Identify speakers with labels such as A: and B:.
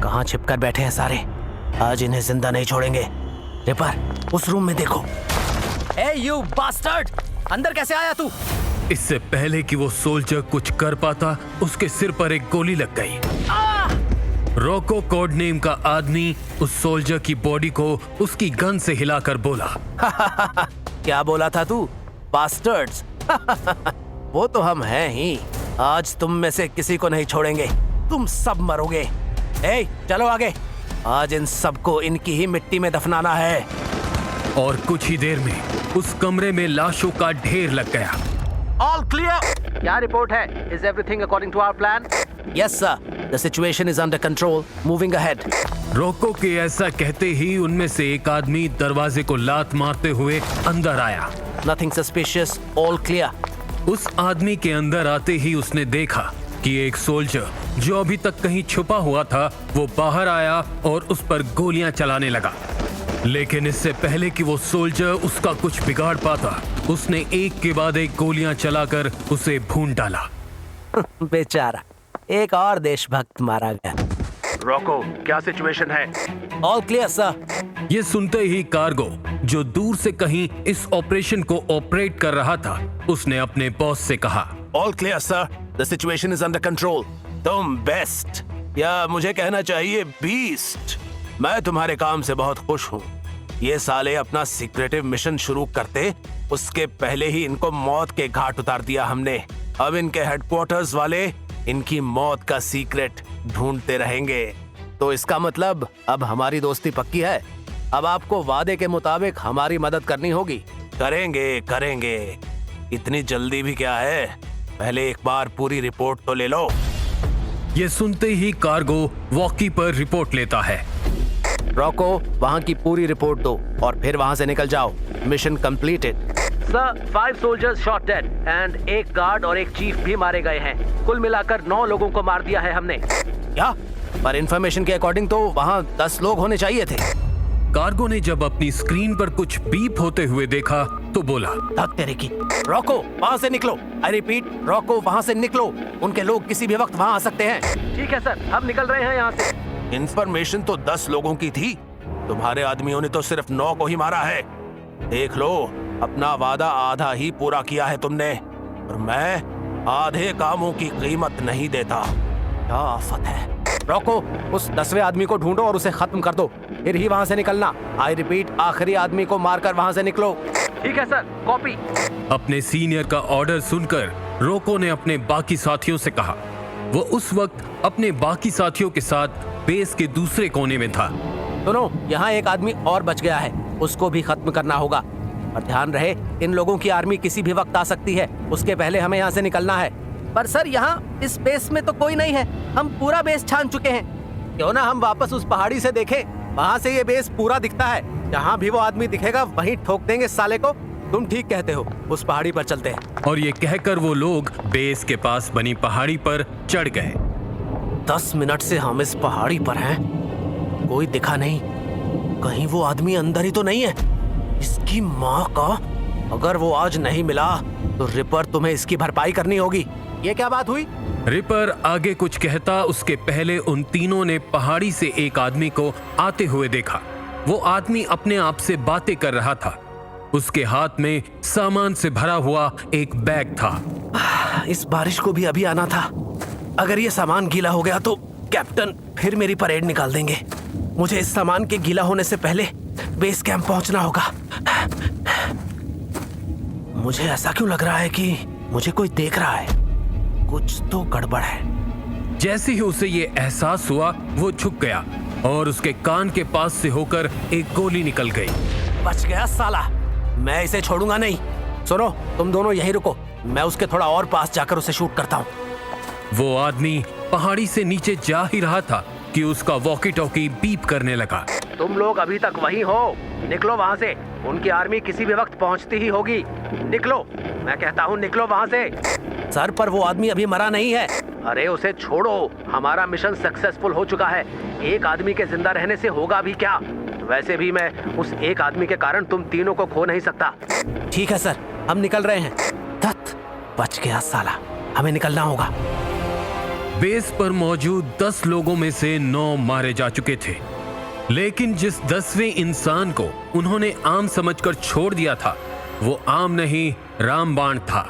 A: कहाँ छिपकर बैठे हैं सारे? आज इन्हें जिंदा नहीं छोड़ेंगे। रिपर, उस रूम में देखो। ए यू बास्टर्ड, अंदर कैसे आया तू?
B: इससे पहले कि वो सोल्जर कुछ कर पाता, उसके सिर पर एक गोली लग गई। रोको कोड नेम का आदमी उस सोल्जर की बॉडी को उसकी गन से हिलाकर बोला।
A: क्या बोला था तू? बास्टर्ड्स। वो तो हम हैं ही। आज तुम में से किसी को नहीं छोड़ेंगे, तुम सब मरोगे। ए, चलो आगे। आज इन सबको इनकी ही मिट्टी में दफनाना है।
B: और कुछ ही देर में उस कमरे में लाशों का ढेर लग गया।
A: All clear. क्या रिपोर्ट है? Is everything according to our plan? Yes sir. The situation is under control. Moving ahead.
B: रोको के ऐसा कहते ही उनमें से एक आदमी दरवाजे को लात मारते हुए अंदर आया।
A: Nothing suspicious. All clear.
B: उस आदमी के अंदर आते ही उसने देखा कि एक सोल्जर जो अभी तक कहीं छुपा हुआ था, वो बाहर आया और उस पर गोलियां चलाने लगा। लेकिन इससे पहले कि वो सोल्जर उसका कुछ बिगाड़ पाता, उसने एक के बाद एक गोलियां चलाकर उसे भून डाला।
A: बेचारा, एक और देशभक्त मारा गया।
C: रोको, क्या सिचुएशन है?
A: All clear sir.
B: ये सुनते ही कार्गो, जो दूर से कहीं इस ऑपरेशन को ऑपरेट कर रहा था, उसने अपने बॉस से कहा,
A: all clear sir, the situation is under control. तुम बेस्ट, या मुझे कहना चाहिए बीस्ट। मैं तुम्हारे काम से बहुत खुश हूँ। ये साले अपना सीक्रेटिव मिशन शुरू करते उसके पहले ही इनको मौत के घाट उतार दिया हमने। अब इनके हेडक्वार्टर्स वाले इनकी मौत का सीक्रेट ढूंढते रहेंगे। तो इसका मतलब अब हमारी दोस्ती पक्की है। अब आपको वादे के मुताबिक हमारी मदद करनी होगी। करेंगे। इतनी जल्दी भी क्या है, पहले एक बार पूरी रिपोर्ट तो ले लो।
B: ये सुनते ही कार्गो वॉकी पर रिपोर्ट लेता है।
A: रोको, वहाँ की पूरी रिपोर्ट दो और फिर वहाँ से निकल जाओ। Mission completed.
C: Sir, 5 soldiers shot dead and एक गार्ड और एक चीफ भी मारे गए हैं। कुल मिलाकर 9 लोगों को मार दिया है हमने।
A: क्या? पर इंफॉर्मेशन के अकॉर्डिंग तो वहाँ 10 लोग होने चाहिए थे।
B: कार्गो ने जब अपनी स्क्रीन पर कुछ बीप होते हुए देखा तो बोला,
A: धक तेरे की। रोको, वहाँ से निकलो। आई रिपीट, रोको, वहाँ से निकलो। उनके लोग किसी भी वक्त वहाँ आ सकते हैं।
C: ठीक है सर, हम निकल रहे हैं यहाँ से।
A: इंफॉर्मेशन तो 10 लोगों की थी, तुम्हारे आदमियों ने तो सिर्फ 9 को ही मारा है। देख लो, अपना वादा आधा ही पूरा किया है तुमने, और मैं आधे कामों की कीमत नहीं देता। क्या आफत है। रोको, उस 10वें आदमी को ढूंढो और उसे खत्म कर दो, फिर ही वहाँ से निकलना। आई रिपीट, आखिरी आदमी को मारकर वहाँ से निकलो।
C: ठीक है सर, कॉपी।
B: अपने सीनियर का ऑर्डर सुनकर रोको ने अपने बाकी साथियों से कहा। वो उस वक्त अपने बाकी साथियों के साथ बेस के दूसरे कोने में था।
A: सुनो, यहाँ एक आदमी और बच गया है, उसको भी खत्म करना होगा। और ध्यान रहे, इन लोगों की आर्मी किसी भी वक्त आ सकती है, उसके पहले हमें यहाँ से निकलना है। पर सर, यहाँ इस बेस में तो कोई नहीं है, हम पूरा बेस छान चुके हैं। क्यों ना हम वापस उस पहाड़ी से देखें, वहाँ से ये बेस पूरा दिखता है। जहाँ भी वो आदमी दिखेगा वहीं ठोक देंगे साले को। तुम ठीक कहते हो, उस पहाड़ी पर चलते हैं।
B: और ये कहकर वो लोग बेस के पास बनी पहाड़ी पर चढ़ गए।
A: 10 मिनट से हम इस पहाड़ी पर हैं, कोई दिखा नहीं। कहीं वो आदमी अंदर ही तो नहीं है? इसकी माँ का, अगर वो आज नहीं मिला तो रिपर तुम्हें इसकी भरपाई करनी होगी। ये क्या बात हुई?
B: रिपर आगे कुछ कहता उसके पहले उन तीनों ने पहाड़ी से एक आदमी को आते हुए देखा। वो आदमी अपने आप से बातें कर रहा था। उसके हाथ में सामान से भरा हुआ एक बैग था।
A: इस बारिश को भी अभी आना था। अगर ये सामान गीला हो गया तो कैप्टन फिर मेरी परेड निकाल देंगे। मुझे इस सामान के गीला होने से पहले बेस कैंप पहुंचना होगा। मुझे ऐसा क्यों लग रहा है कि मुझे कोई देख रहा है? कुछ तो गड़बड़ है।
B: जैसे ही उसे ये एहसास हुआ, वो झुक गया और उसके कान के पास से होकर एक गोली निकल गई।
A: बच गया साला, मैं इसे छोड़ूंगा नहीं। सुनो, तुम दोनों यहीं रुको, मैं उसके थोड़ा और पास जाकर उसे शूट करता हूँ।
B: वो आदमी पहाड़ी से नीचे जा ही रहा था कि उसका वॉकी टॉकी बीप करने लगा।
C: तुम लोग अभी तक वहीं हो, निकलो वहाँ से। उनकी आर्मी किसी भी वक्त पहुँचती ही होगी। निकलो, मैं कहता हूँ निकलो वहाँ से।
A: सर, पर वो आदमी अभी मरा नहीं है।
C: अरे उसे छोड़ो, हमारा मिशन सक्सेसफुल हो चुका है। एक आदमी के जिंदा रहने से होगा भी क्या? वैसे भी मैं उस एक आदमी के कारण तुम तीनों को खो नहीं सकता।
A: ठीक है सर, हम निकल रहे हैं। धत, बच गया साला, हमें निकलना होगा।
B: बेस पर मौजूद 10 लोगों में से 9 मारे जा चुके थे, लेकिन जिस 10वें इंसान को उन्होंने आम समझकर छोड़ दिया था वो आम नहीं रामबाण था।